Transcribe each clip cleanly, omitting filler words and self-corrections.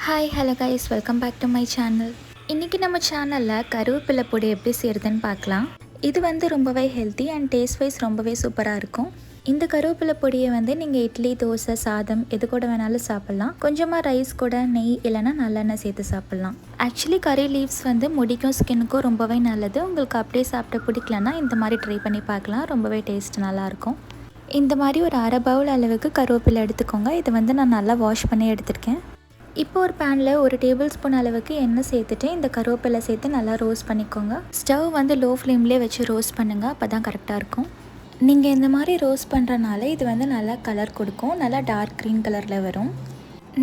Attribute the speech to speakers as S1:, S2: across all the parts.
S1: Hi hello guys, welcome back to my channel. இன்றைக்கி நம்ம சேனலில் கருவேப்பிலை பொடி எப்படி செய்கிறதுன்னு பார்க்கலாம். இது ரொம்பவே ஹெல்த்தி அண்ட் டேஸ்ட் வைஸ் ரொம்பவே சூப்பராக இருக்கும். இந்த கருவேப்பிலை பொடியை நீங்கள் இட்லி, தோசை, சாதம் எது கூட வேணாலும் சாப்பிட்லாம். கொஞ்சமாக ரைஸ் கூட நெய் இல்லைனா நல்லெண்ணெய் சேர்த்து சாப்பிட்லாம். ஆக்சுவலி கறி லீவ்ஸ் முடிக்கும் ஸ்கின்னுக்கும் ரொம்பவே நல்லது. உங்களுக்கு அப்படியே சாப்பிட பிடிக்கலன்னா இந்த மாதிரி ட்ரை பண்ணி பார்க்கலாம். ரொம்பவே டேஸ்ட் நல்லாயிருக்கும். இந்த மாதிரி ஒரு அரை பவுல் அளவுக்கு கருவேப்பிலை எடுத்துக்கோங்க. இதை நான் நல்லா வாஷ் பண்ணி எடுத்துருக்கேன். இப்போ ஒரு பேனில் ஒரு டேபிள் ஸ்பூன் அளவுக்கு எண்ணெய் சேர்த்துட்டு இந்த கருவேப்பிலை சேர்த்து நல்லா ரோஸ்ட் பண்ணிக்கோங்க. ஸ்டவ் லோ ஃப்ளேம்லேயே வச்சு ரோஸ்ட் பண்ணுங்கள், அப்போ தான் கரெக்டாக இருக்கும். நீங்கள் இந்த மாதிரி ரோஸ்ட் பண்ணுறனால இது நல்லா கலர் கொடுக்கும். நல்லா டார்க் க்ரீன் கலரில் வரும்.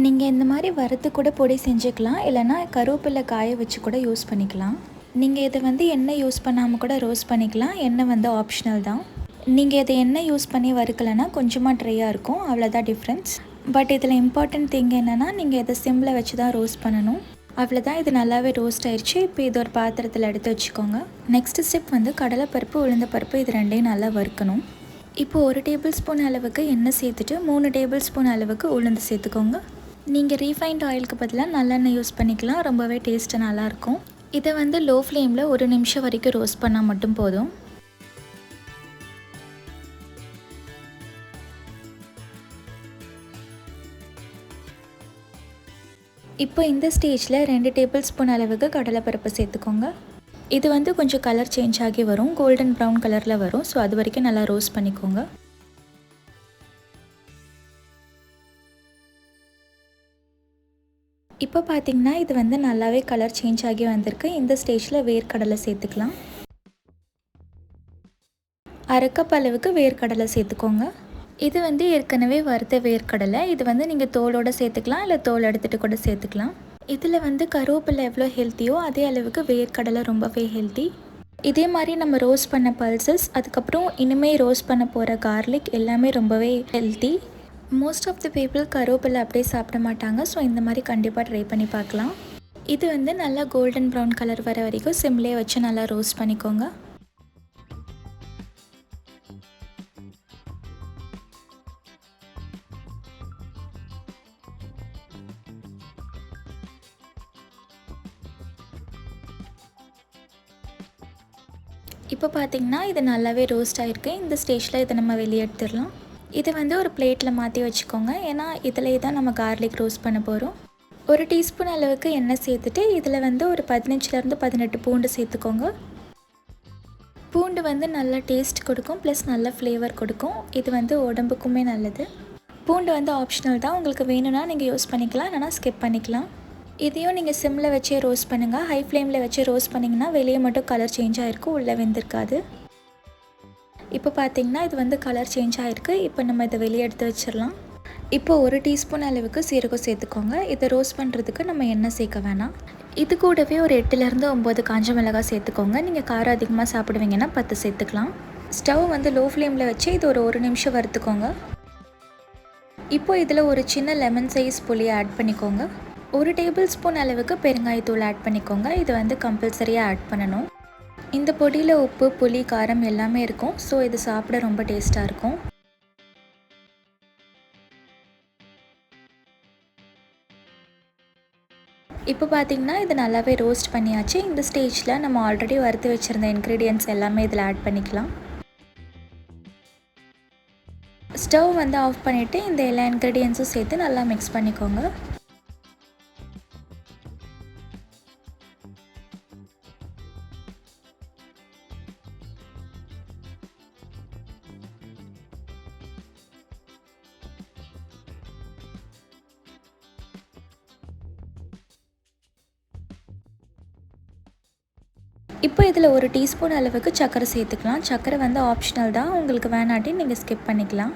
S1: நீங்கள் இந்த மாதிரி வறுத்து கூட பொடி செஞ்சுக்கலாம், இல்லைனா கருவேப்பிலை காய வச்சு கூட யூஸ் பண்ணிக்கலாம். நீங்கள் இதை எண்ணெய் யூஸ் பண்ணாமல் கூட ரோஸ்ட் பண்ணிக்கலாம். எண்ணெய் ஆப்ஷனல் தான். நீங்கள் இதை எண்ணெய் யூஸ் பண்ணி வறுக்கலைன்னா கொஞ்சமாக ட்ரையாக இருக்கும், அவ்வளோதான் டிஃப்ரென்ஸ். பட் இதில் இம்பார்ட்டன்ட் திங் என்னென்னா நீங்கள் இதை சிம்மில் வச்சு தான் ரோஸ்ட் பண்ணணும். அவ்வளோதான், இது நல்லாவே ரோஸ்ட் ஆயிடுச்சு. இப்போ இது ஒரு பாத்திரத்தில் எடுத்து வச்சுக்கோங்க. நெக்ஸ்ட் ஸ்டெப் கடலைப்பருப்பு, உளுந்தப்பருப்பு இது ரெண்டையும் நல்லா வறுக்கணும். இப்போ ஒரு டேபிள் ஸ்பூன் அளவுக்கு எண்ணெய் சேர்த்துட்டு 3 டேபிள் ஸ்பூன் அளவுக்கு உளுந்து சேர்த்துக்கோங்க. நீங்கள் ரீஃபைண்ட் ஆயிலுக்கு பதிலாக நல்லெண்ணெய் யூஸ் பண்ணிக்கலாம். ரொம்பவே டேஸ்ட்டு நல்லாயிருக்கும். இதை லோ ஃப்ளேமில் 1 நிமிஷம் வரைக்கும் ரோஸ்ட் பண்ணால் மட்டும் போதும். இப்போ இந்த ஸ்டேஜில் 2 டேபிள் ஸ்பூன் அளவுக்கு கடலைப்பருப்பு சேர்த்துக்கோங்க. இது கொஞ்சம் கலர் சேஞ்ச் ஆகி வரும், கோல்டன் ப்ரௌன் கலரில் வரும். ஸோ அது வரைக்கும் நல்லா ரோஸ்ட் பண்ணிக்கோங்க. இப்போ பார்த்திங்கன்னா இது நல்லாவே கலர் சேஞ்ச் ஆகி வந்திருக்கு. இந்த ஸ்டேஜில் வேர்க்கடலை சேர்த்துக்கலாம். 1/2 கப் அளவுக்கு வேர்க்கடலை சேர்த்துக்கோங்க. இது ஏற்கனவே வறுத்த வேர்க்கடலை. இது நீங்கள் தோலோடு சேர்த்துக்கலாம், இல்லை தோல் எடுத்துகிட்டு கூட சேர்த்துக்கலாம். இதில் கருவேப்பிலை எவ்வளோ ஹெல்த்தியோ அதே அளவுக்கு வேர்க்கடலை ரொம்பவே ஹெல்த்தி. இதே மாதிரி நம்ம ரோஸ்ட் பண்ண பல்சஸ், அதுக்கப்புறம் இனிமேல் ரோஸ்ட் பண்ண போகிற கார்லிக் எல்லாமே ரொம்பவே healthy. Most of the people கருவேப்பிலை அப்படியே சாப்பிட மாட்டாங்க. ஸோ இந்த மாதிரி கண்டிப்பாக ட்ரை பண்ணி பார்க்கலாம். இது நல்லா கோல்டன் ப்ரௌன் கலர் வர வரைக்கும் சிம்லேயே வச்சு நல்லா ரோஸ்ட் பண்ணிக்கோங்க. இப்போ பார்த்திங்கன்னா இது நல்லாவே ரோஸ்ட் ஆகிருக்கு. இந்த ஸ்டேஜில் இதை நம்ம வெளியே எடுத்துடலாம். இதை ஒரு பிளேட்டில் மாற்றி வச்சுக்கோங்க. ஏன்னா இதிலே தான் நம்ம கார்லிக் ரோஸ்ட் பண்ண போகிறோம். 1 டீஸ்பூன் அளவுக்கு எண்ணெய் சேர்த்துட்டு இதில் ஒரு 15லேருந்து 18 பூண்டு சேர்த்துக்கோங்க. பூண்டு நல்லா டேஸ்ட் கொடுக்கும், ப்ளஸ் நல்ல ஃப்ளேவர் கொடுக்கும். இது உடம்புக்குமே நல்லது. பூண்டு ஆப்ஷனல் தான். உங்களுக்கு வேணும்னா நீங்கள் யூஸ் பண்ணிக்கலாம், இல்லைனா ஸ்கிப் பண்ணிக்கலாம். இதையும் நீங்கள் சிம்மில் வச்சே ரோஸ்ட் பண்ணுங்கள். ஹை ஃப்ளேமில் வச்சு ரோஸ்ட் பண்ணிங்கன்னா வெளியே மட்டும் கலர் சேஞ்ச் ஆகிருக்கும், உள்ளே வெந்திருக்காது. இப்போ பார்த்திங்கன்னா இது கலர் சேஞ்ச் ஆகிருக்கு. இப்போ நம்ம இதை வெளியே எடுத்து வச்சிடலாம். இப்போ 1 டீஸ்பூன் அளவுக்கு சீரகம் சேர்த்துக்கோங்க. இதை ரோஸ்ட் பண்ணுறதுக்கு நம்ம எண்ணெய் சேர்க்க வேணாம். இது கூடவே ஒரு 8லேருந்து 9 காஞ்ச மிளகாய் சேர்த்துக்கோங்க. நீங்கள் காரம் அதிகமாக சாப்பிடுவீங்கன்னா 10 சேர்த்துக்கலாம். ஸ்டவ் லோ ஃப்ளேமில் வச்சு இது ஒரு 1 நிமிஷம் வறுத்துக்கோங்க. இப்போ இதில் ஒரு சின்ன லெமன் சைஸ் புளியை ஆட் பண்ணிக்கோங்க. 1 டேபிள் ஸ்பூன் அளவுக்கு பெருங்காயத்தூள் ஆட் பண்ணிக்கோங்க. இது கம்பல்சரியாக ஆட் பண்ணணும். இந்த பொடியில் உப்பு, புளி, காரம் எல்லாமே இருக்கும். ஸோ இது சாப்பிட ரொம்ப டேஸ்ட்டாக இருக்கும். இப்போ பார்த்திங்கன்னா இது நல்லாவே ரோஸ்ட் பண்ணியாச்சு. இந்த ஸ்டேஜில் நம்ம ஆல்ரெடி வறுத்து வச்சுருந்த இன்க்ரீடியன்ட்ஸ் எல்லாமே இதில் ஆட் பண்ணிக்கலாம். ஸ்டவ் ஆஃப் பண்ணிவிட்டு இந்த எல்லா இன்க்ரீடியன்ஸும் சேர்த்து நல்லா மிக்ஸ் பண்ணிக்கோங்க. இப்போ இதில் 1 டீஸ்பூன் அளவுக்கு சர்க்கரை சேர்த்துக்கலாம். சர்க்கரை ஆப்ஷனல் தான், உங்களுக்கு வேணாட்டி நீங்கள் ஸ்கிப் பண்ணிக்கலாம்.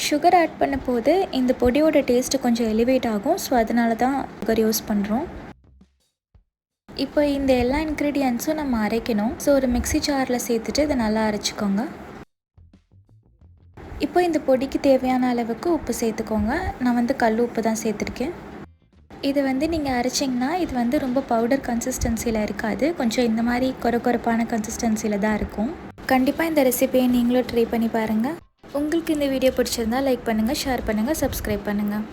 S1: சுகர் ஆட் பண்ண போது இந்த பொடியோட டேஸ்ட்டு கொஞ்சம் எலிவேட் ஆகும். ஸோ அதனால தான் சுகர் யூஸ் பண்ணுறோம். இப்போ இந்த எல்லா இன்க்ரீடியன்ஸும் நம்ம அரைக்கணும். ஸோ ஒரு மிக்ஸி ஜாரில் சேர்த்துட்டு இதை நல்லா அரைச்சிக்கோங்க. இப்போ இந்த பொடிக்கு தேவையான அளவுக்கு உப்பு சேர்த்துக்கோங்க. நான் கல் உப்பு தான் சேர்த்துருக்கேன். இது நீங்கள் அரைச்சிங்கன்னா இது ரொம்ப பவுடர் கன்சிஸ்டன்சியில் இருக்காது. கொஞ்சம் இந்த மாதிரி கொரப்பான கன்சிஸ்டன்சியில் தான் இருக்கும். கண்டிப்பாக இந்த ரெசிபியை நீங்களும் ட்ரை பண்ணி பாருங்கள். உங்களுக்கு இந்த வீடியோ பிடிச்சிருந்தால் லைக் பண்ணுங்கள், ஷேர் பண்ணுங்கள், சப்ஸ்கிரைப் பண்ணுங்கள்.